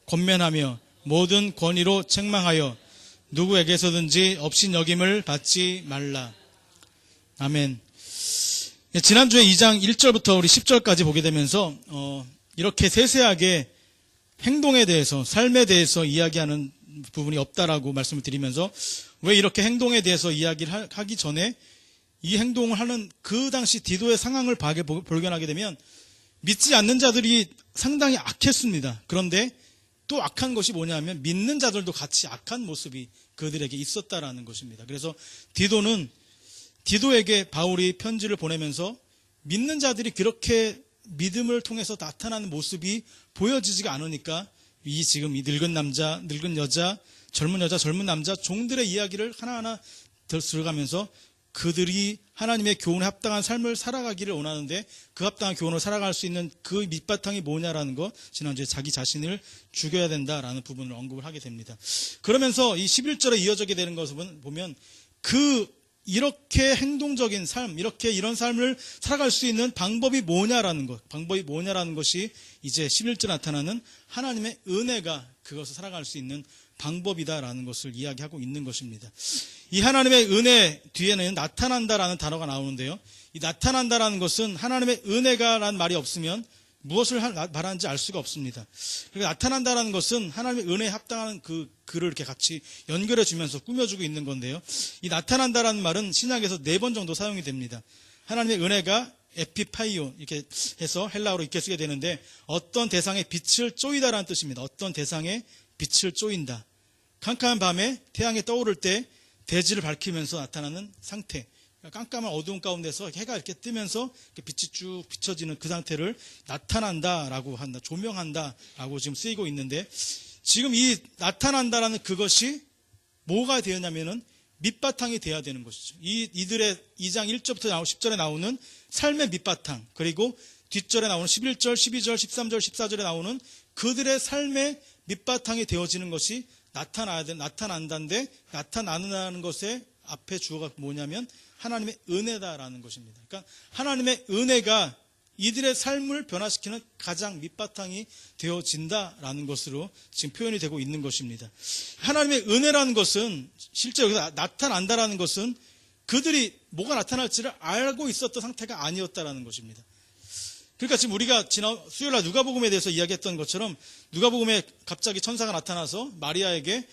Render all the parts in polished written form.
권면하며 모든 권위로 책망하여 누구에게서든지 업신여김을 받지 말라. 아멘. 지난주에 2장 1절부터 우리 10절까지 보게 되면서 이렇게 세세하게 행동에 대해서, 삶에 대해서 이야기하는 부분이 없다라고 말씀을 드리면서, 왜 이렇게 행동에 대해서 이야기를 하기 전에 이 행동을 하는 그 당시 디도의 상황을 발견하게 되면 믿지 않는 자들이 상당히 악했습니다. 그런데 또 악한 것이 뭐냐면 믿는 자들도 같이 악한 모습이 그들에게 있었다라는 것입니다. 그래서 디도에게 바울이 편지를 보내면서 믿는 자들이 그렇게 믿음을 통해서 나타나는 모습이 보여지지가 않으니까 지금 이 늙은 남자, 늙은 여자, 젊은 남자 종들의 이야기를 하나하나 들어가면서 그들이 하나님의 교훈에 합당한 삶을 살아가기를 원하는데 그 합당한 교훈을 살아갈 수 있는 그 밑바탕이 뭐냐라는 것, 지난주에 자기 자신을 죽여야 된다라는 부분을 언급을 하게 됩니다. 그러면서 이 11절에 이어지게 되는 것을 보면 이렇게 행동적인 삶, 이런 삶을 살아갈 수 있는 방법이 뭐냐라는 것이 이제 11절에 나타나는 하나님의 은혜가 그것을 살아갈 수 있는 방법이다라는 것을 이야기하고 있는 것입니다. 이 하나님의 은혜 뒤에는 나타난다라는 단어가 나오는데요. 이 나타난다라는 것은 하나님의 은혜가라는 말이 없으면 무엇을 말하는지 알 수가 없습니다. 그러니까 나타난다라는 것은 하나님의 은혜에 합당한 그 글을 이렇게 같이 연결해 주면서 꾸며주고 있는 건데요. 이 나타난다라는 말은 신약에서 4번 정도 사용이 됩니다. 하나님의 은혜가 에피파이오 이렇게 해서 헬라어로 이렇게 쓰게 되는데 어떤 대상에 빛을 쪼이다라는 뜻입니다. 어떤 대상에 빛을 쪼인다. 캄캄한 밤에 태양이 떠오를 때 대지를 밝히면서 나타나는 상태. 깜깜한 어두운 가운데서 해가 이렇게 뜨면서 빛이 쭉 비춰지는 그 상태를 나타난다라고 한다. 조명한다라고 지금 쓰이고 있는데 지금 이 나타난다라는 그것이 뭐가 되었냐면은 밑바탕이 돼야 되는 것이죠. 이들의 2장 1절부터 10절에 나오는 삶의 밑바탕, 그리고 뒷절에 나오는 11절, 12절, 13절, 14절에 나오는 그들의 삶의 밑바탕이 되어지는 것이 나타난다는데 나타나는 것의 앞에 주어가 뭐냐면 하나님의 은혜다라는 것입니다. 그러니까 하나님의 은혜가 이들의 삶을 변화시키는 가장 밑바탕이 되어진다라는 것으로 지금 표현이 되고 있는 것입니다. 하나님의 은혜라는 것은 실제 여기서 나타난다라는 것은 그들이 뭐가 나타날지를 알고 있었던 상태가 아니었다라는 것입니다. 그러니까 지금 우리가 지난 수요일날 누가복음에 대해서 이야기했던 것처럼 누가복음에 갑자기 천사가 나타나서 마리아에게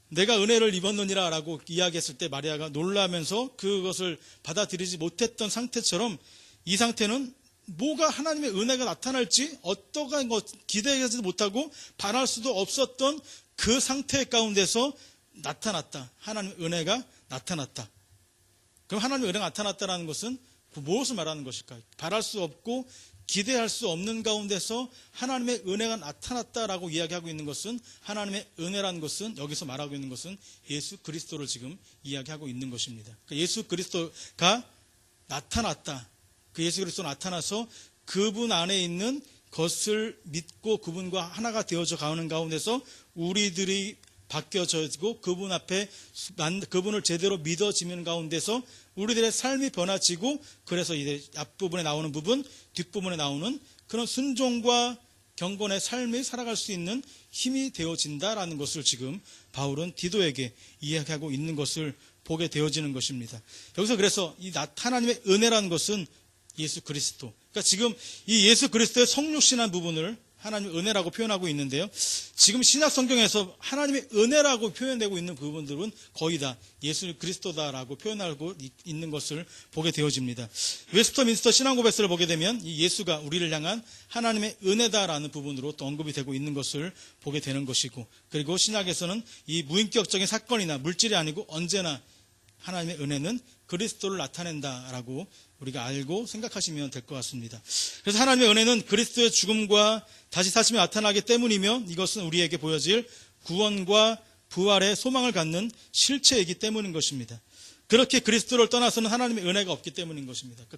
내가 은혜를 입었느니라 라고 이야기했을 때 마리아가 놀라면서 그것을 받아들이지 못했던 상태처럼 이 상태는 뭐가 하나님의 은혜가 나타날지 어떠한 것 기대하지도 못하고 바랄 수도 없었던 그 상태 가운데서 나타났다. 하나님의 은혜가 나타났다. 그럼 하나님의 은혜가 나타났다는 것은 무엇을 말하는 것일까? 바랄 수 없고 기대할 수 없는 가운데서 하나님의 은혜가 나타났다라고 이야기하고 있는 것은 하나님의 은혜라는 것은 여기서 말하고 있는 것은 예수 그리스도를 지금 이야기하고 있는 것입니다. 그러니까 예수 그리스도가 나타났다. 그 예수 그리스도가 나타나서 그분 안에 있는 것을 믿고 그분과 하나가 되어져 가는 가운데서 우리들이 바뀌어지고 그분 앞에 그분을 제대로 믿어지는 가운데서 우리들의 삶이 변화지고 그래서 이제 앞부분에 나오는 부분, 뒷부분에 나오는 그런 순종과 경건의 삶을 살아갈 수 있는 힘이 되어진다라는 것을 지금 바울은 디도에게 이야기하고 있는 것을 보게 되어지는 것입니다. 여기서 그래서 이 하나님의 은혜라는 것은 예수 그리스도. 그러니까 지금 이 예수 그리스도의 성육신한 부분을 하나님의 은혜라고 표현하고 있는데요. 지금 신약 성경에서 하나님의 은혜라고 표현되고 있는 부분들은 거의 다 예수 그리스도다라고 표현하고 있는 것을 보게 되어집니다. 웨스터민스터 신앙고백서를 보게 되면 이 예수가 우리를 향한 하나님의 은혜다라는 부분으로 또 언급이 되고 있는 것을 보게 되는 것이고, 그리고 신약에서는 이 무인격적인 사건이나 물질이 아니고 언제나 하나님의 은혜는 그리스도를 나타낸다라고 우리가 알고 생각하시면 될 것 같습니다. 그래서 하나님의 은혜는 그리스도의 죽음과 다시 사심이 나타나기 때문이며 이것은 우리에게 보여질 구원과 부활의 소망을 갖는 실체이기 때문인 것입니다. 그렇게 그리스도를 떠나서는 하나님의 은혜가 없기 때문인 것입니다. 그러니까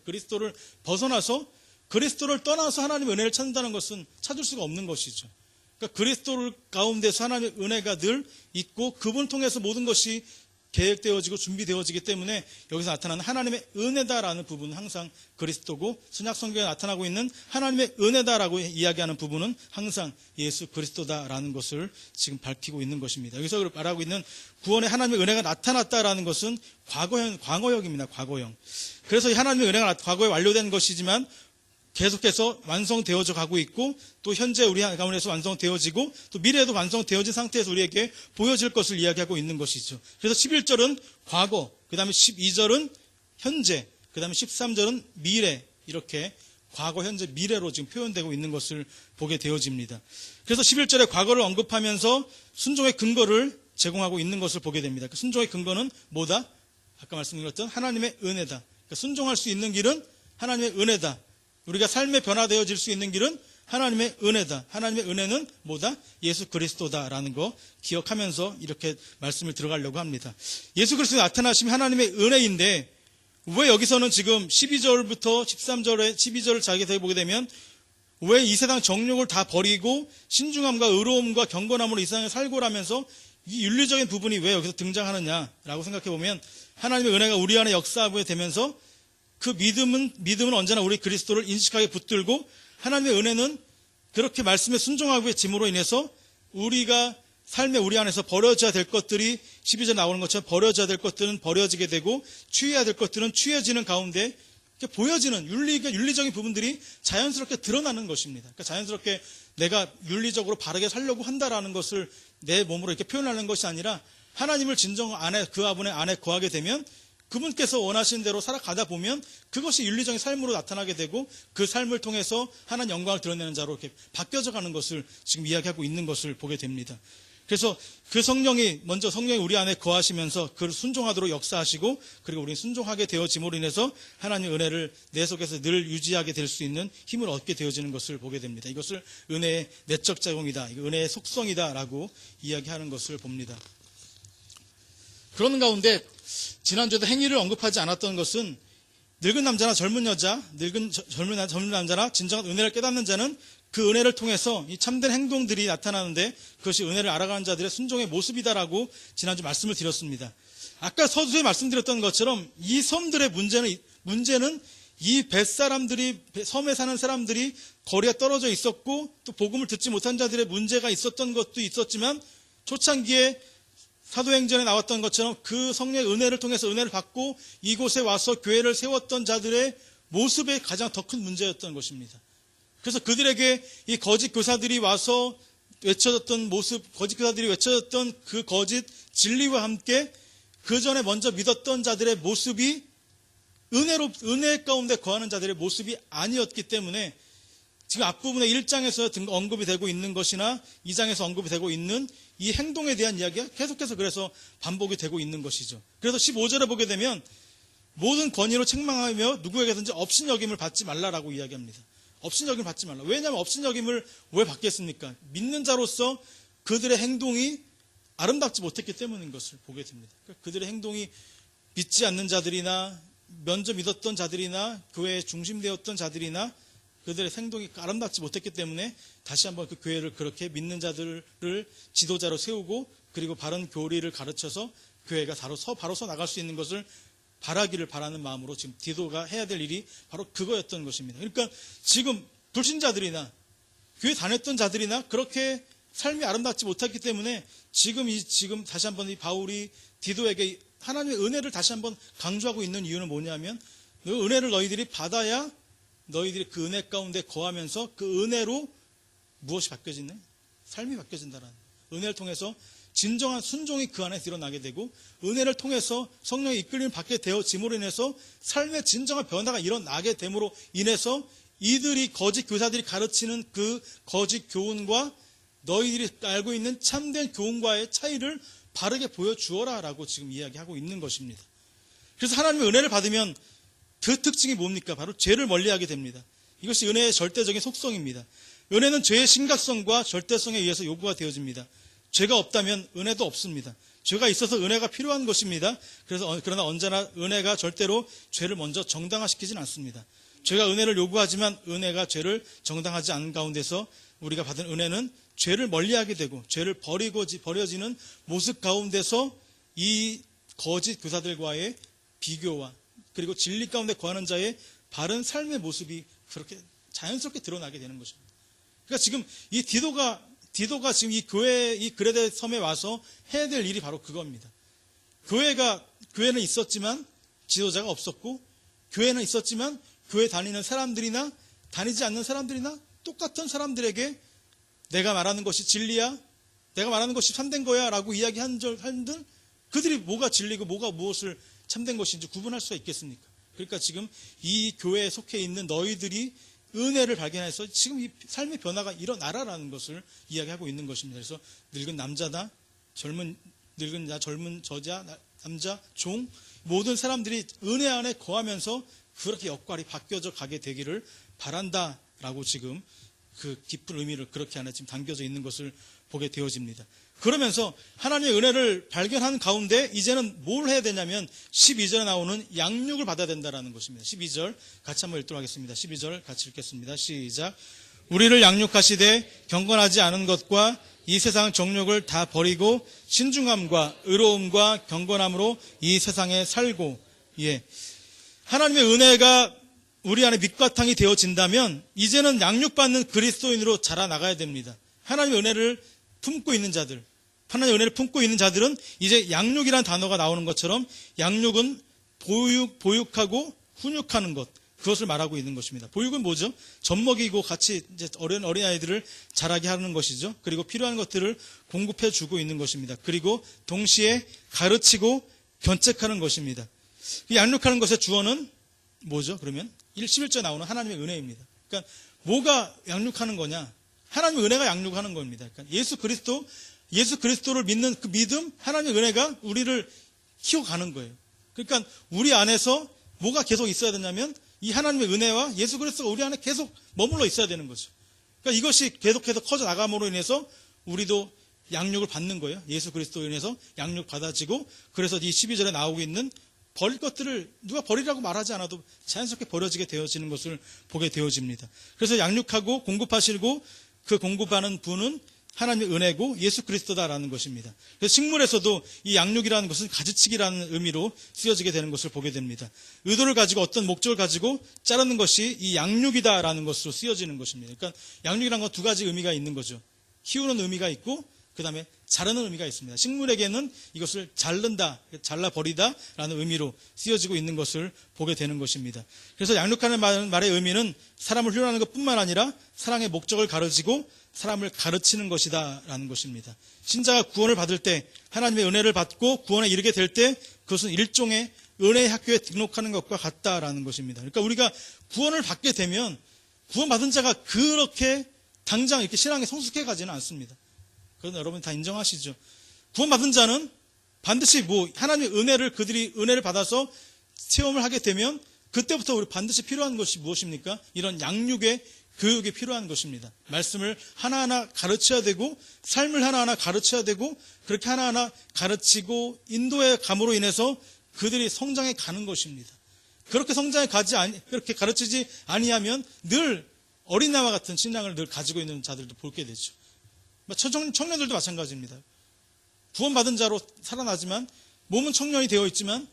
그리스도를 떠나서 하나님의 은혜를 찾는다는 것은 찾을 수가 없는 것이죠. 그러니까 그리스도를 가운데서 하나님의 은혜가 늘 있고 그분 통해서 모든 것이 계획되어지고 준비되어지기 때문에 여기서 나타나는 하나님의 은혜다라는 부분은 항상 그리스도고, 신약 성경에 나타나고 있는 하나님의 은혜다라고 이야기하는 부분은 항상 예수 그리스도다라는 것을 지금 밝히고 있는 것입니다. 여기서 말하고 있는 구원의 하나님의 은혜가 나타났다라는 것은 과거형입니다. 과거형. 그래서 이 하나님의 은혜가 과거에 완료된 것이지만 계속해서 완성되어져 가고 있고, 또 현재 우리 가운데서 완성되어지고, 또 미래에도 완성되어진 상태에서 우리에게 보여질 것을 이야기하고 있는 것이죠. 그래서 11절은 과거, 그 다음에 12절은 현재, 그 다음에 13절은 미래, 이렇게 과거, 현재, 미래로 지금 표현되고 있는 것을 보게 되어집니다. 그래서 11절에 과거를 언급하면서 순종의 근거를 제공하고 있는 것을 보게 됩니다. 그 순종의 근거는 뭐다? 아까 말씀드렸던 하나님의 은혜다. 그러니까 순종할 수 있는 길은 하나님의 은혜다. 우리가 삶에 변화되어질 수 있는 길은 하나님의 은혜다. 하나님의 은혜는 뭐다? 예수 그리스도다라는 거 기억하면서 이렇게 말씀을 들어가려고 합니다. 예수 그리스도 나타나심이 하나님의 은혜인데, 왜 여기서는 지금 12절부터 13절에 12절을 자세히 보게 되면 왜 이 세상 정욕을 다 버리고 신중함과 의로움과 경건함으로 이 세상에 살고라면서 이 윤리적인 부분이 왜 여기서 등장하느냐라고 생각해 보면, 하나님의 은혜가 우리 안에 역사하게 되면서 그 믿음은 언제나 우리 그리스도를 인식하게 붙들고, 하나님의 은혜는 그렇게 말씀에 순종하고의 짐으로 인해서 우리가 삶에 우리 안에서 버려져야 될 것들이 12절 나오는 것처럼 버려져야 될 것들은 버려지게 되고, 취해야 될 것들은 취해지는 가운데 보여지는 윤리적인 부분들이 자연스럽게 드러나는 것입니다. 그러니까 자연스럽게 내가 윤리적으로 바르게 살려고 한다라는 것을 내 몸으로 이렇게 표현하는 것이 아니라, 하나님을 진정 그분의 안에 거하게 되면 그분께서 원하시는 대로 살아가다 보면 그것이 윤리적인 삶으로 나타나게 되고, 그 삶을 통해서 하나님 영광을 드러내는 자로 이렇게 바뀌어져 가는 것을 지금 이야기하고 있는 것을 보게 됩니다. 그래서 그 성령이 우리 안에 거하시면서 그를 순종하도록 역사하시고, 그리고 우리는 순종하게 되어짐으로 인해서 하나님의 은혜를 내 속에서 늘 유지하게 될 수 있는 힘을 얻게 되어지는 것을 보게 됩니다. 이것을 은혜의 내적 작용이다, 은혜의 속성이다라고 이야기하는 것을 봅니다. 그러는 가운데 지난주에도 행위를 언급하지 않았던 것은, 늙은 남자나 젊은 여자, 젊은 남자나 진정한 은혜를 깨닫는 자는 그 은혜를 통해서 이 참된 행동들이 나타나는데, 그것이 은혜를 알아가는 자들의 순종의 모습이다라고 지난주 말씀을 드렸습니다. 아까 서두에 말씀드렸던 것처럼 이 섬들의 문제는 이 벳사람들이, 섬에 사는 사람들이 거리가 떨어져 있었고, 또 복음을 듣지 못한 자들의 문제가 있었던 것도 있었지만, 초창기에 사도행전에 나왔던 것처럼 그 성령의 은혜를 통해서 은혜를 받고 이곳에 와서 교회를 세웠던 자들의 모습에 가장 더 큰 문제였던 것입니다. 그래서 그들에게 이 거짓 교사들이 와서 외쳐졌던 모습, 거짓 교사들이 외쳐졌던 그 거짓 진리와 함께 그 전에 먼저 믿었던 자들의 모습이 은혜 가운데 거하는 자들의 모습이 아니었기 때문에, 지금 앞부분에 1장에서 언급이 되고 있는 것이나 2장에서 언급이 되고 있는 이 행동에 대한 이야기가 계속해서 그래서 반복이 되고 있는 것이죠. 그래서 15절에 보게 되면 모든 권위로 책망하며 누구에게든지 업신여김을 받지 말라라고 이야기합니다. 업신여김을 받지 말라. 왜냐하면 업신여김을 왜 받겠습니까? 믿는 자로서 그들의 행동이 아름답지 못했기 때문인 것을 보게 됩니다. 그러니까 그들의 행동이 믿지 않는 자들이나 먼저 믿었던 자들이나 교회에 중심되었던 자들이나 그들의 행동이 아름답지 못했기 때문에 다시 한번 그 교회를 그렇게 믿는 자들을 지도자로 세우고, 그리고 바른 교리를 가르쳐서 교회가 바로 서 나갈 수 있는 것을 바라기를 바라는 마음으로 지금 디도가 해야 될 일이 바로 그거였던 것입니다. 그러니까 지금 불신자들이나 교회 다녔던 자들이나 그렇게 삶이 아름답지 못했기 때문에 지금 다시 한번 이 바울이 디도에게 하나님의 은혜를 다시 한번 강조하고 있는 이유는 뭐냐면, 그 은혜를 너희들이 받아야 너희들이 그 은혜 가운데 거하면서 그 은혜로 무엇이 바뀌어지네? 삶이 바뀌어진다라는, 은혜를 통해서 진정한 순종이 그 안에 드러나게 되고, 은혜를 통해서 성령의 이끌림을 받게 되어짐으로 인해서 삶의 진정한 변화가 일어나게 됨으로 인해서 이들이 거짓 교사들이 가르치는 그 거짓 교훈과 너희들이 알고 있는 참된 교훈과의 차이를 바르게 보여주어라라고 지금 이야기하고 있는 것입니다. 그래서 하나님의 은혜를 받으면 그 특징이 뭡니까? 바로 죄를 멀리하게 됩니다. 이것이 은혜의 절대적인 속성입니다. 은혜는 죄의 심각성과 절대성에 의해서 요구가 되어집니다. 죄가 없다면 은혜도 없습니다. 죄가 있어서 은혜가 필요한 것입니다. 그러나 언제나 은혜가 절대로 죄를 먼저 정당화시키지는 않습니다. 죄가 은혜를 요구하지만 은혜가 죄를 정당하지 않은 가운데서 우리가 받은 은혜는 죄를 멀리하게 되고 죄를 버려지는 모습 가운데서 이 거짓 교사들과의 비교와 그리고 진리 가운데 거하는 자의 바른 삶의 모습이 그렇게 자연스럽게 드러나게 되는 것입니다. 그러니까 지금 이 디도가 지금 이 교회, 이 그레데 섬에 와서 해야 될 일이 바로 그겁니다. 교회는 있었지만 지도자가 없었고, 교회는 있었지만 교회 다니는 사람들이나 다니지 않는 사람들이나 똑같은 사람들에게 내가 말하는 것이 진리야, 내가 말하는 것이 참된 거야 라고 이야기한들 그들이 뭐가 진리고 뭐가 무엇을 참된 것인지 구분할 수가 있겠습니까? 그러니까 지금 이 교회에 속해 있는 너희들이 은혜를 발견해서 지금 이 삶의 변화가 일어나라라는 것을 이야기하고 있는 것입니다. 그래서 늙은 남자다, 늙은 자, 젊은 저자, 남자, 종, 모든 사람들이 은혜 안에 거하면서 그렇게 역할이 바뀌어져 가게 되기를 바란다라고 지금 그 깊은 의미를 그렇게 안에 지금 담겨져 있는 것을 보게 되어집니다. 그러면서 하나님의 은혜를 발견한 가운데 이제는 뭘 해야 되냐면 12절에 나오는 양육을 받아야 된다는 것입니다. 12절 같이 한번 읽도록 하겠습니다. 12절 같이 읽겠습니다. 시작. 우리를 양육하시되 경건하지 않은 것과 이 세상 정욕을 다 버리고 신중함과 의로움과 경건함으로 이 세상에 살고. 예. 하나님의 은혜가 우리 안에 밑바탕이 되어진다면 이제는 양육받는 그리스도인으로 자라나가야 됩니다. 하나님의 은혜를 품고 있는 자들, 하나님의 은혜를 품고 있는 자들은 이제 양육이라는 단어가 나오는 것처럼 양육은 보육하고 훈육하는 것, 그것을 말하고 있는 것입니다. 보육은 뭐죠? 젖먹이고 같이 이제 어린아이들을 자라게 하는 것이죠. 그리고 필요한 것들을 공급해 주고 있는 것입니다. 그리고 동시에 가르치고 견책하는 것입니다. 이 양육하는 것의 주어는 뭐죠? 그러면 11절 나오는 하나님의 은혜입니다. 그러니까 뭐가 양육하는 거냐? 하나님의 은혜가 양육하는 겁니다. 그러니까 예수 그리스도를 믿는 그 믿음, 하나님의 은혜가 우리를 키워가는 거예요. 그러니까 우리 안에서 뭐가 계속 있어야 되냐면 이 하나님의 은혜와 예수 그리스도가 우리 안에 계속 머물러 있어야 되는 거죠. 그러니까 이것이 계속해서 커져 나감으로 인해서 우리도 양육을 받는 거예요. 예수 그리스도로 인해서 양육 받아지고, 그래서 이 12절에 나오고 있는 버릴 것들을 누가 버리라고 말하지 않아도 자연스럽게 버려지게 되어지는 것을 보게 되어집니다. 그래서 양육하고 공급하시고 그 공급하는 분은 하나님의 은혜고 예수 그리스도다라는 것입니다. 그래서 식물에서도 이 양육이라는 것은 가지치기라는 의미로 쓰여지게 되는 것을 보게 됩니다. 의도를 가지고 어떤 목적을 가지고 자르는 것이 이 양육이다라는 것으로 쓰여지는 것입니다. 그러니까 양육이라는 건 두 가지 의미가 있는 거죠. 키우는 의미가 있고 그 다음에 자르는 의미가 있습니다. 식물에게는 이것을 자른다, 잘라버리다라는 의미로 쓰여지고 있는 것을 보게 되는 것입니다. 그래서 양육하는 말의 의미는 사람을 훈련하는 것뿐만 아니라 사랑의 목적을 가르치고 사람을 가르치는 것이다 라는 것입니다. 신자가 구원을 받을 때, 하나님의 은혜를 받고 구원에 이르게 될 때 그것은 일종의 은혜의 학교에 등록하는 것과 같다라는 것입니다. 그러니까 우리가 구원을 받게 되면 구원받은 자가 그렇게 당장 이렇게 신앙에 성숙해 가지는 않습니다. 그건 여러분 다 인정하시죠. 구원받은 자는 반드시 하나님의 그들이 은혜를 받아서 체험을 하게 되면 그때부터 우리 반드시 필요한 것이 무엇입니까? 이런 양육의 교육이 필요한 것입니다. 말씀을 하나하나 가르쳐야 되고 삶을 하나하나 가르쳐야 되고 그렇게 하나하나 가르치고 인도해 감으로 인해서 그들이 성장해 가는 것입니다. 그렇게 그렇게 가르치지 아니하면 늘 어린아이와 같은 신앙을 늘 가지고 있는 자들도 보게 되죠. 청년들도 마찬가지입니다. 구원받은 자로 살아나지만 몸은 청년이 되어 있지만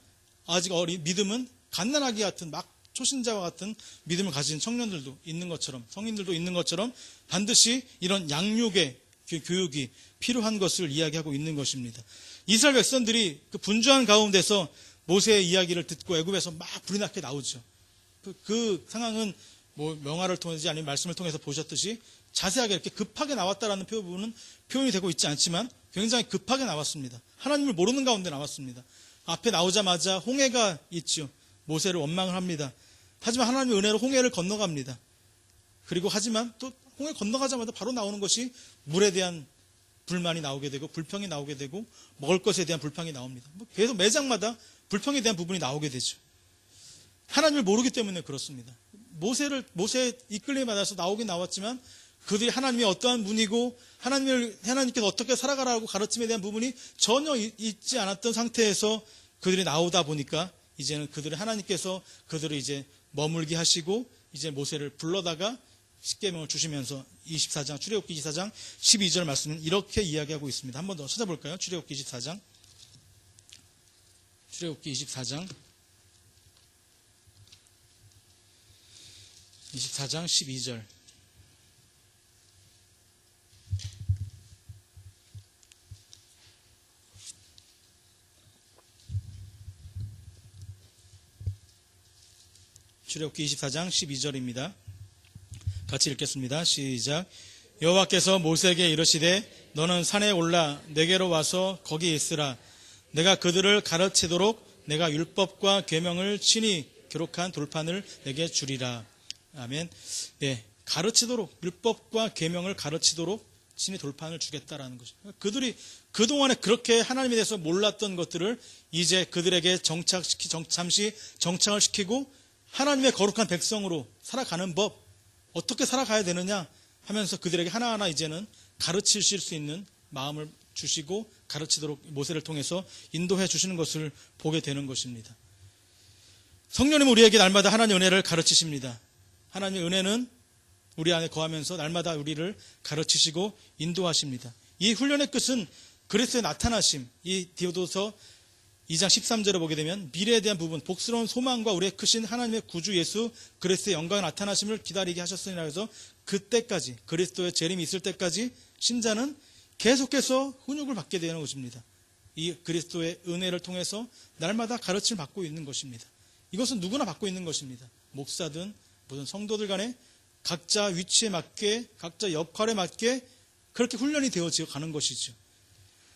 아직 믿음은 갓난아기 같은 막 초신자와 같은 믿음을 가진 청년들도 있는 것처럼, 성인들도 있는 것처럼 반드시 이런 양육의 교육이 필요한 것을 이야기하고 있는 것입니다. 이스라엘 백성들이 그 분주한 가운데서 모세의 이야기를 듣고 애굽에서 막 불이 나게 나오죠. 그 상황은 명화를 통해서 아니면 말씀을 통해서 보셨듯이 자세하게 이렇게 급하게 나왔다라는 표현이 되고 있지 않지만 굉장히 급하게 나왔습니다. 하나님을 모르는 가운데 나왔습니다. 앞에 나오자마자 홍해가 있죠. 모세를 원망을 합니다. 하지만 하나님의 은혜로 홍해를 건너갑니다. 그리고 하지만 또 홍해 건너가자마자 바로 나오는 것이 물에 대한 불만이 나오게 되고 불평이 나오게 되고 먹을 것에 대한 불평이 나옵니다. 계속 매장마다 불평에 대한 부분이 나오게 되죠. 하나님을 모르기 때문에 그렇습니다. 모세의 이끌림에 받아서 나오긴 나왔지만 그들이 하나님이 어떠한 분이고 하나님께서 어떻게 살아가라고 가르침에 대한 부분이 전혀 있지 않았던 상태에서 그들이 나오다 보니까 이제는 하나님께서 그들을 이제 머물게 하시고 이제 모세를 불러다가 십계명을 주시면서 24장 출애굽기 24장 12절 말씀은 이렇게 이야기하고 있습니다. 한 번 더 찾아볼까요? 출애굽기 24장 출애굽기 24장 12절. 출애굽기 24장 12절입니다. 같이 읽겠습니다. 시작. 여호와께서 모세에게 이르시되 너는 산에 올라 내게로 와서 거기 있으라. 내가 그들을 가르치도록 내가 율법과 계명을 친히 기록한 돌판을 내게 주리라. 아멘. 네, 가르치도록, 율법과 계명을 가르치도록 친히 돌판을 주겠다라는 것이죠. 그들이 그동안에 그렇게 하나님에 대해서 몰랐던 것들을 이제 그들에게 잠시 정착을 시키고 하나님의 거룩한 백성으로 살아가는 법, 어떻게 살아가야 되느냐 하면서 그들에게 하나하나 이제는 가르치실 수 있는 마음을 주시고 가르치도록 모세를 통해서 인도해 주시는 것을 보게 되는 것입니다. 성령님 우리에게 날마다 하나님의 은혜를 가르치십니다. 하나님의 은혜는 우리 안에 거하면서 날마다 우리를 가르치시고 인도하십니다. 이 훈련의 끝은 그리스도의 나타나심, 이 디오도서 2장 13절에 보게 되면 미래에 대한 부분, 복스러운 소망과 우리의 크신 하나님의 구주 예수 그리스도의 영광의 나타나심을 기다리게 하셨으니라 해서 그때까지 그리스도의 재림이 있을 때까지 신자는 계속해서 훈육을 받게 되는 것입니다. 이 그리스도의 은혜를 통해서 날마다 가르침을 받고 있는 것입니다. 이것은 누구나 받고 있는 것입니다. 목사든 모든 성도들 간에 각자 위치에 맞게 각자 역할에 맞게 그렇게 훈련이 되어져 가는 것이죠.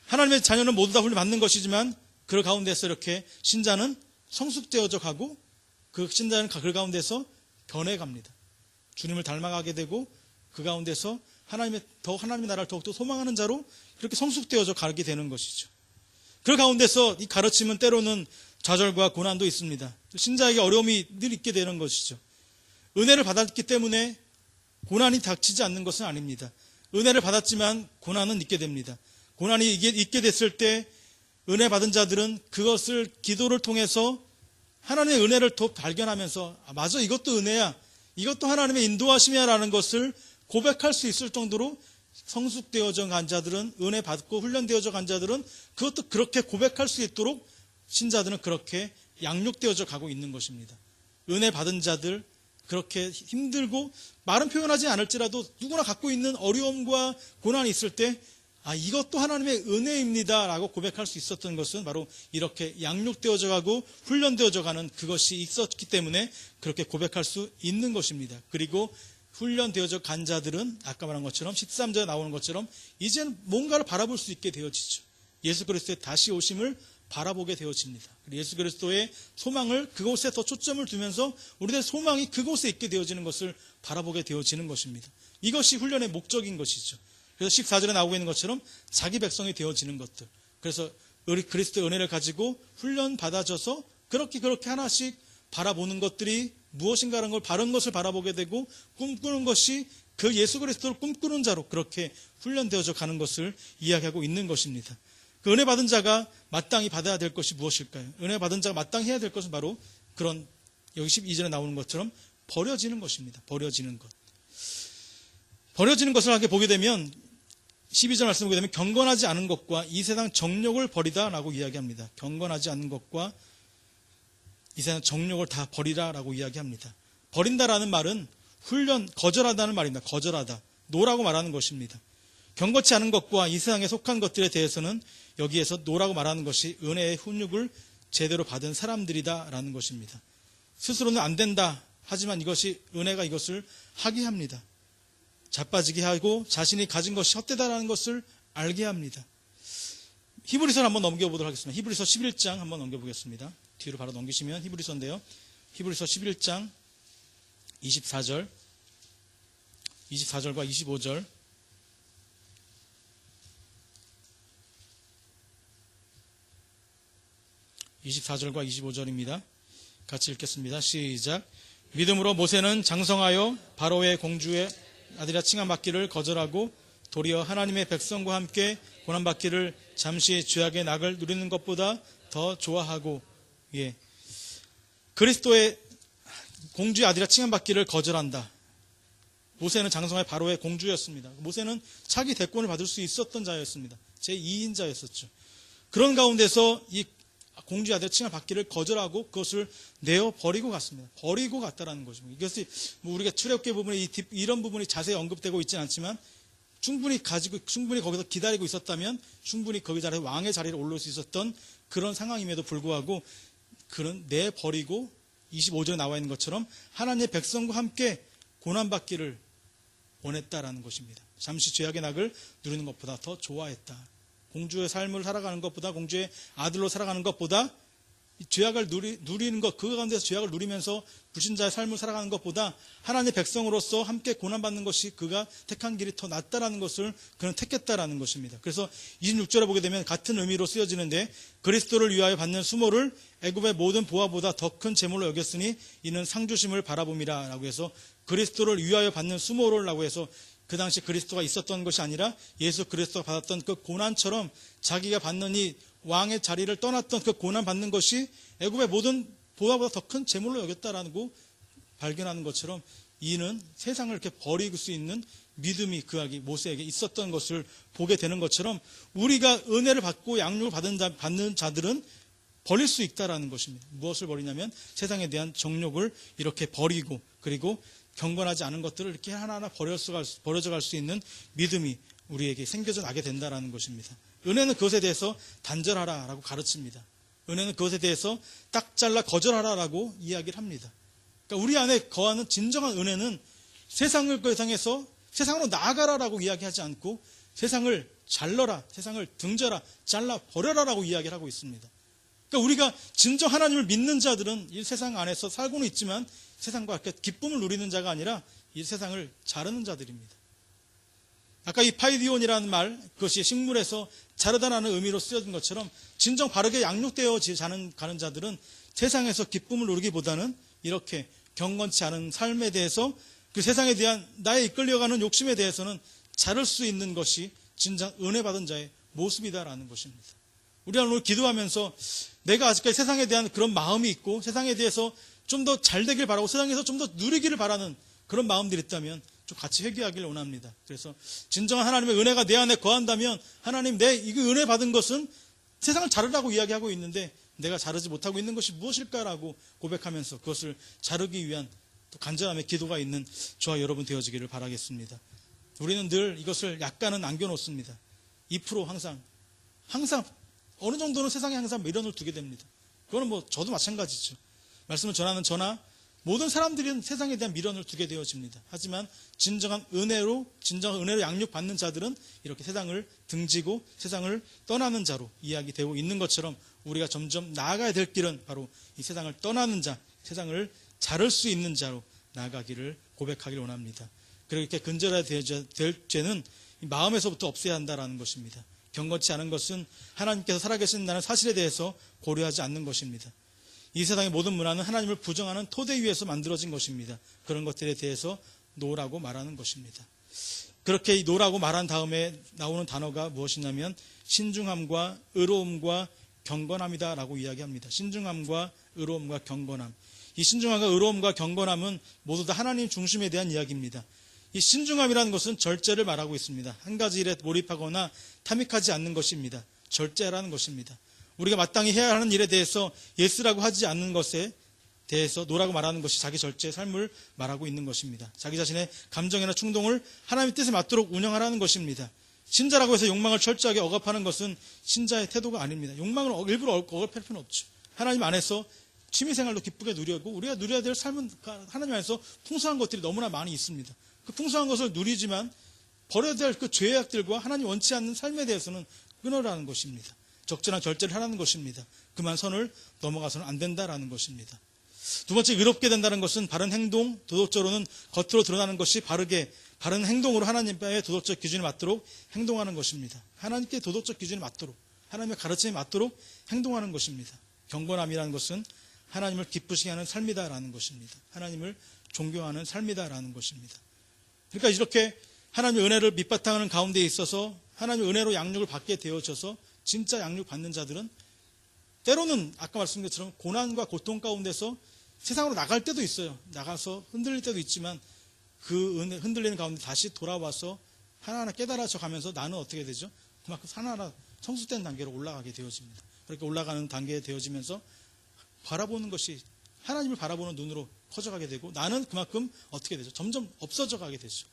하나님의 자녀는 모두 다 훈련 받는 것이지만 그 가운데서 이렇게 신자는 성숙되어져 가고 그 신자는 그 가운데서 변해갑니다. 주님을 닮아가게 되고 그 가운데서 하나님의 나라를 더욱더 소망하는 자로 이렇게 성숙되어져 가게 되는 것이죠. 그 가운데서 이 가르침은 때로는 좌절과 고난도 있습니다. 신자에게 어려움이 늘 있게 되는 것이죠. 은혜를 받았기 때문에 고난이 닥치지 않는 것은 아닙니다. 은혜를 받았지만 고난은 있게 됩니다. 고난이 있게 됐을 때 은혜 받은 자들은 그것을 기도를 통해서 하나님의 은혜를 더 발견하면서 맞아 이것도 은혜야, 이것도 하나님의 인도하심이야 라는 것을 고백할 수 있을 정도로 성숙되어져 간 자들은, 은혜 받고 훈련되어져 간 자들은 그것도 그렇게 고백할 수 있도록 신자들은 그렇게 양육되어져 가고 있는 것입니다. 은혜 받은 자들, 그렇게 힘들고 말은 표현하지 않을지라도 누구나 갖고 있는 어려움과 고난이 있을 때 이것도 하나님의 은혜입니다 라고 고백할 수 있었던 것은 바로 이렇게 양육되어져 가고 훈련되어져 가는 그것이 있었기 때문에 그렇게 고백할 수 있는 것입니다. 그리고 훈련되어져 간 자들은 아까 말한 것처럼 13절에 나오는 것처럼 이제는 뭔가를 바라볼 수 있게 되어지죠. 예수 그리스도의 다시 오심을 바라보게 되어집니다. 예수 그리스도의 소망을 그곳에 더 초점을 두면서 우리들의 소망이 그곳에 있게 되어지는 것을 바라보게 되어지는 것입니다. 이것이 훈련의 목적인 것이죠. 그래서 14절에 나오고 있는 것처럼 자기 백성이 되어지는 것들. 그래서 우리 그리스도의 은혜를 가지고 훈련 받아져서 그렇게 하나씩 바라보는 것들이 무엇인가라는 걸 바른 것을 바라보게 되고 꿈꾸는 것이 그 예수 그리스도를 꿈꾸는 자로 그렇게 훈련되어져 가는 것을 이야기하고 있는 것입니다. 그 은혜 받은 자가 마땅히 받아야 될 것이 무엇일까요? 은혜 받은 자가 마땅히 해야 될 것은 바로 그런 여기 12절에 나오는 것처럼 버려지는 것입니다. 버려지는 것. 버려지는 것을 하게 보게 되면 12절 말씀을 보게 되면 경건하지 않은 것과 이 세상 정욕을 버리다라고 이야기합니다. 경건하지 않은 것과 이 세상 정욕을 다 버리라라고 이야기합니다. 버린다라는 말은 거절하다는 말입니다. 거절하다. 노라고 말하는 것입니다. 경건치 않은 것과 이 세상에 속한 것들에 대해서는 여기에서 노라고 말하는 것이 은혜의 훈육을 제대로 받은 사람들이다라는 것입니다. 스스로는 안 된다. 하지만 이것이 은혜가 이것을 하게 합니다. 자빠지게 하고 자신이 가진 것이 헛되다라는 것을 알게 합니다. 히브리서를 한번 넘겨보도록 하겠습니다. 히브리서 11장 한번 넘겨보겠습니다. 뒤로 바로 넘기시면 히브리서인데요. 히브리서 11장 24절과 25절 24절과 25절입니다. 같이 읽겠습니다. 시작. 믿음으로 모세는 장성하여 바로의 공주의 아들이라 칭함받기를 거절하고 도리어 하나님의 백성과 함께 고난받기를 잠시 죄악의 낙을 누리는 것보다 더 좋아하고 그리스도의 공주의 아들이라 칭함받기를 거절한다. 모세는 장성하여 바로의 공주였습니다. 모세는 차기 대권을 받을 수 있었던 자였습니다. 제2인자였었죠. 그런 가운데서 이 공주의 아들 칭을 받기를 거절하고 그것을 내어 버리고 갔습니다. 버리고 갔다라는 것입니다. 이것이 뭐 우리가 출애굽기 부분에 이런 부분이 자세히 언급되고 있지는 않지만 충분히 거기서 기다리고 있었다면 충분히 거기 자리에 왕의 자리에 올릴 수 있었던 그런 상황임에도 불구하고 그는 내버리고 25절에 나와 있는 것처럼 하나님의 백성과 함께 고난받기를 원했다라는 것입니다. 잠시 죄악의 낙을 누리는 것보다 더 좋아했다. 공주의 삶을 살아가는 것보다, 공주의 아들로 살아가는 것보다 죄악을 누리는 것, 그 가운데서 죄악을 누리면서 불신자의 삶을 살아가는 것보다 하나님의 백성으로서 함께 고난받는 것이 그가 택한 길이 더 낫다라는 것을 그는 택했다라는 것입니다. 그래서 26절에 보게 되면 같은 의미로 쓰여지는데 그리스도를 위하여 받는 수모를 애굽의 모든 보화보다 더 큰 재물로 여겼으니 이는 상주심을 바라봄이라 라고 해서 그리스도를 위하여 받는 수모를라고 해서 그 당시 그리스도가 있었던 것이 아니라 예수 그리스도가 받았던 그 고난처럼 자기가 받는 이 왕의 자리를 떠났던 그 고난 받는 것이 애굽의 모든 보화보다 더 큰 재물로 여겼다라고 발견하는 것처럼 이는 세상을 이렇게 버릴 수 있는 믿음이 그에게 모세에게 있었던 것을 보게 되는 것처럼 우리가 은혜를 받고 양육을 받는 자들은 버릴 수 있다라는 것입니다. 무엇을 버리냐면 세상에 대한 정욕을 이렇게 버리고 그리고 경건하지 않은 것들을 이렇게 하나하나 버려져 갈 수 있는 믿음이 우리에게 생겨져 나게 된다라는 것입니다. 은혜는 그것에 대해서 단절하라라고 가르칩니다. 은혜는 그것에 대해서 딱 잘라 거절하라라고 이야기를 합니다. 그러니까 우리 안에 거하는 진정한 은혜는 세상을 향해서 세상으로 나아가라라고 이야기하지 않고 세상을 잘라라, 세상을 등져라, 잘라 버려라라고 이야기를 하고 있습니다. 그러니까 우리가 진정 하나님을 믿는 자들은 이 세상 안에서 살고는 있지만 세상과 기쁨을 누리는 자가 아니라 이 세상을 자르는 자들입니다. 아까 이 파이디온이라는 말, 그것이 식물에서 자르다라는 의미로 쓰여진 것처럼 진정 바르게 양육되어 가는 자들은 세상에서 기쁨을 누리기보다는 이렇게 경건치 않은 삶에 대해서 그 세상에 대한 나의 이끌려가는 욕심에 대해서는 자를 수 있는 것이 진정 은혜 받은 자의 모습이다라는 것입니다. 우리가 오늘 기도하면서 내가 아직까지 세상에 대한 그런 마음이 있고 세상에 대해서 좀 더 잘 되길 바라고 세상에서 좀 더 누리기를 바라는 그런 마음들이 있다면 좀 같이 회개하기를 원합니다. 그래서 진정한 하나님의 은혜가 내 안에 거한다면 하나님 내 이거 은혜 받은 것은 세상을 자르라고 이야기하고 있는데 내가 자르지 못하고 있는 것이 무엇일까라고 고백하면서 그것을 자르기 위한 또 간절함의 기도가 있는 저와 여러분 되어지기를 바라겠습니다. 우리는 늘 이것을 약간은 남겨놓습니다. 2% 항상 어느 정도는 세상에 항상 미련을 두게 됩니다. 그거는 뭐 저도 마찬가지죠. 말씀을 전하는 저나 모든 사람들은 세상에 대한 미련을 두게 되어집니다. 하지만 진정한 은혜로 양육받는 자들은 이렇게 세상을 등지고 세상을 떠나는 자로 이야기되고 있는 것처럼 우리가 점점 나아가야 될 길은 바로 이 세상을 떠나는 자, 세상을 자를 수 있는 자로 나아가기를 고백하기를 원합니다. 그리고 이렇게 근절해야 될 죄는 마음에서부터 없애야 한다는 것입니다. 경건치 않은 것은 하나님께서 살아계신다는 사실에 대해서 고려하지 않는 것입니다. 이 세상의 모든 문화는 하나님을 부정하는 토대 위에서 만들어진 것입니다. 그런 것들에 대해서 노라고 말하는 것입니다. 그렇게 노라고 말한 다음에 나오는 단어가 무엇이냐면 신중함과 의로움과 경건함이다라고 이야기합니다. 신중함과 의로움과 경건함. 이 신중함과 의로움과 경건함은 모두 다 하나님 중심에 대한 이야기입니다. 이 신중함이라는 것은 절제를 말하고 있습니다. 한 가지 일에 몰입하거나 탐닉하지 않는 것입니다. 절제라는 것입니다. 우리가 마땅히 해야 하는 일에 대해서 예스라고 하지 않는 것에 대해서 노라고 말하는 것이 자기 절제의 삶을 말하고 있는 것입니다. 자기 자신의 감정이나 충동을 하나님의 뜻에 맞도록 운영하라는 것입니다. 신자라고 해서 욕망을 철저하게 억압하는 것은 신자의 태도가 아닙니다. 욕망을 일부러 억압할 필요는 없죠. 하나님 안에서 취미생활도 기쁘게 누리고 우리가 누려야 될 삶은 하나님 안에서 풍성한 것들이 너무나 많이 있습니다. 그 풍성한 것을 누리지만 버려야 될 그 죄악들과 하나님 원치 않는 삶에 대해서는 끊으라는 것입니다. 적절한 절제를 하라는 것입니다. 그만 선을 넘어가서는 안 된다라는 것입니다. 두 번째, 의롭게 된다는 것은 바른 행동, 도덕적으로는 겉으로 드러나는 것이 바른 행동으로 하나님의 도덕적 기준에 맞도록 행동하는 것입니다. 하나님께 도덕적 기준에 맞도록, 하나님의 가르침에 맞도록 행동하는 것입니다. 경건함이라는 것은 하나님을 기쁘시게 하는 삶이다라는 것입니다. 하나님을 존경하는 삶이다라는 것입니다. 그러니까 이렇게 하나님의 은혜를 밑바탕하는 가운데 있어서 하나님의 은혜로 양육을 받게 되어져서 진짜 양육 받는 자들은 때로는 아까 말씀드린 것처럼 고난과 고통 가운데서 세상으로 나갈 때도 있어요. 나가서 흔들릴 때도 있지만 그 은혜 흔들리는 가운데 다시 돌아와서 하나하나 깨달아져 가면서 나는 어떻게 되죠? 그만큼 하나하나 성숙된 단계로 올라가게 되어집니다. 그렇게 올라가는 단계에 되어지면서 바라보는 것이 하나님을 바라보는 눈으로 커져가게 되고 나는 그만큼 어떻게 되죠? 점점 없어져 가게 되죠.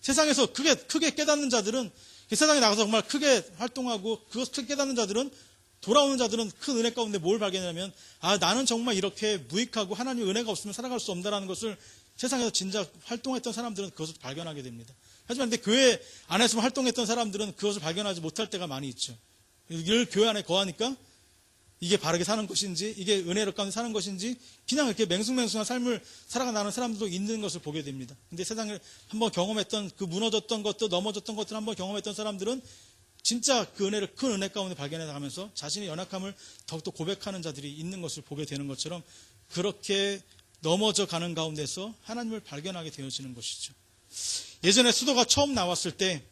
세상에서 크게 깨닫는 자들은 세상에 나가서 정말 크게 활동하고 그것을 크게 깨닫는 자들은 돌아오는 자들은 큰 은혜 가운데 뭘 발견하냐면 나는 정말 이렇게 무익하고 하나님의 은혜가 없으면 살아갈 수 없다는 것을 세상에서 진짜 활동했던 사람들은 그것을 발견하게 됩니다. 하지만 근데 교회 안에서 활동했던 사람들은 그것을 발견하지 못할 때가 많이 있죠. 늘 교회 안에 거하니까 이게 바르게 사는 것인지 이게 은혜로 가운데 사는 것인지 그냥 이렇게 맹숭맹숭한 삶을 살아가는 사람들도 있는 것을 보게 됩니다. 근데 세상을 한번 경험했던 그 무너졌던 것도 넘어졌던 것들을 한번 경험했던 사람들은 진짜 그 은혜를 큰 은혜 가운데 발견해 나가면서 자신의 연약함을 더욱더 고백하는 자들이 있는 것을 보게 되는 것처럼 그렇게 넘어져 가는 가운데서 하나님을 발견하게 되어지는 것이죠. 예전에 수도가 처음 나왔을 때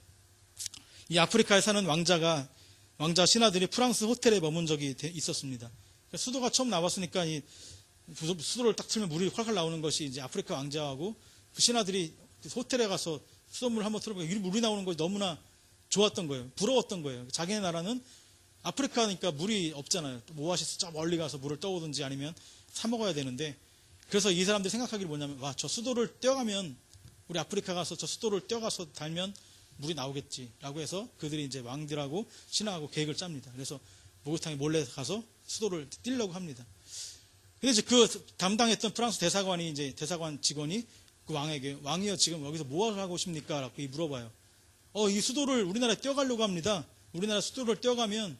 이 아프리카에 사는 왕자 신하들이 프랑스 호텔에 머문 적이 있었습니다. 수도가 처음 나왔으니까 이 수도를 딱 틀면 물이 활활 나오는 것이 이제 아프리카 왕자하고 그 신하들이 호텔에 가서 수돗물을 한번 틀어보니까 물이 나오는 것이 너무나 좋았던 거예요. 부러웠던 거예요. 자기네 나라는 아프리카니까 물이 없잖아요. 오아시스 저 멀리 가서 물을 떠오든지 아니면 사 먹어야 되는데 그래서 이 사람들이 생각하기를 뭐냐면 저 수도를 떼어가면 우리 아프리카 가서 저 수도를 떼어가서 달면 물이 나오겠지라고 해서 그들이 이제 왕들하고 신하하고 계획을 짭니다. 그래서 목욕탕에 몰래 가서 수도를 띄려고 합니다. 근데 이제 그 담당했던 프랑스 대사관 직원이 그 왕에게 왕이요 지금 여기서 뭐 하고 싶니까? 라고 물어봐요. 이 수도를 우리나라에 떼어가려고 합니다. 우리나라 수도를 떼어가면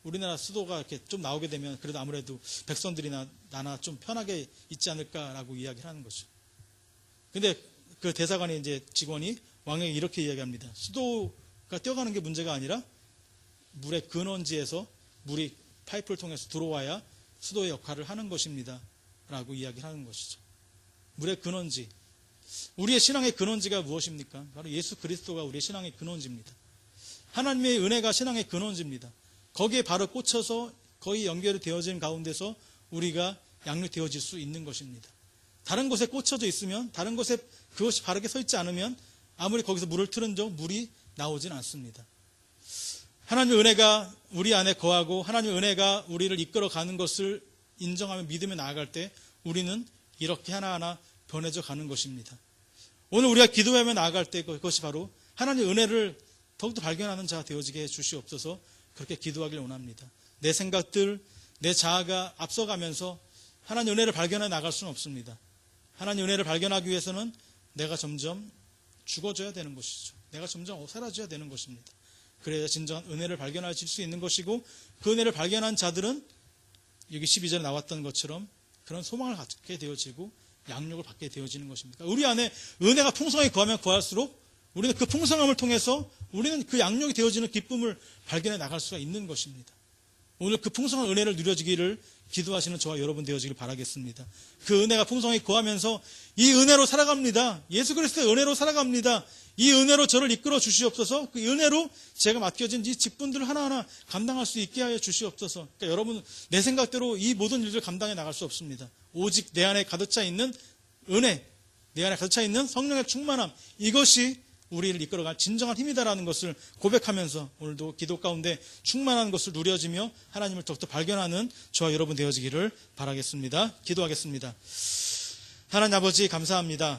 우리나라 수도가 이렇게 좀 나오게 되면 그래도 아무래도 백성들이나 나나 좀 편하게 있지 않을까라고 이야기를 하는 거죠. 근데 그 대사관의 이제 직원이 왕에게 이렇게 이야기합니다. 수도가 떼어가는 게 문제가 아니라 물의 근원지에서 물이 파이프를 통해서 들어와야 수도의 역할을 하는 것입니다. 라고 이야기를 하는 것이죠. 물의 근원지. 우리의 신앙의 근원지가 무엇입니까? 바로 예수 그리스도가 우리의 신앙의 근원지입니다. 하나님의 은혜가 신앙의 근원지입니다. 거기에 바로 꽂혀서 거의 연결이 되어진 가운데서 우리가 양육되어질 수 있는 것입니다. 다른 곳에 꽂혀져 있으면 다른 곳에 그것이 바르게 서 있지 않으면 아무리 거기서 물을 틀은도 물이 나오진 않습니다. 하나님의 은혜가 우리 안에 거하고 하나님의 은혜가 우리를 이끌어가는 것을 인정하며 믿으며 나아갈 때 우리는 이렇게 하나하나 변해져 가는 것입니다. 오늘 우리가 기도하며 나아갈 때 그것이 바로 하나님의 은혜를 더욱더 발견하는 자가 되어지게 해 주시옵소서. 그렇게 기도하길 원합니다. 내 생각들, 내 자아가 앞서가면서 하나님의 은혜를 발견해 나갈 수는 없습니다. 하나님의 은혜를 발견하기 위해서는 내가 점점 죽어져야 되는 것이죠. 내가 점점 사라져야 되는 것입니다. 그래야 진정한 은혜를 발견하실 수 있는 것이고 그 은혜를 발견한 자들은 여기 12절에 나왔던 것처럼 그런 소망을 갖게 되어지고 양육을 받게 되어지는 것입니다. 우리 안에 은혜가 풍성하게 거하면 거할수록 우리는 그 풍성함을 통해서 우리는 그 양육이 되어지는 기쁨을 발견해 나갈 수가 있는 것입니다. 오늘 그 풍성한 은혜를 누려지기를 기도하시는 저와 여러분 되어지길 바라겠습니다. 그 은혜가 풍성하게 거하면서 이 은혜로 살아갑니다. 예수 그리스도의 은혜로 살아갑니다. 이 은혜로 저를 이끌어 주시옵소서. 그 은혜로 제가 맡겨진 이 직분들을 하나하나 감당할 수 있게 하여 주시옵소서. 그러니까 여러분 내 생각대로 이 모든 일들을 감당해 나갈 수 없습니다. 오직 내 안에 가득 차 있는 은혜, 내 안에 가득 차 있는 성령의 충만함, 이것이 우리를 이끌어갈 진정한 힘이다라는 것을 고백하면서 오늘도 기도 가운데 충만한 것을 누려지며 하나님을 더욱더 발견하는 저와 여러분 되어지기를 바라겠습니다. 기도하겠습니다. 하나님 아버지 감사합니다.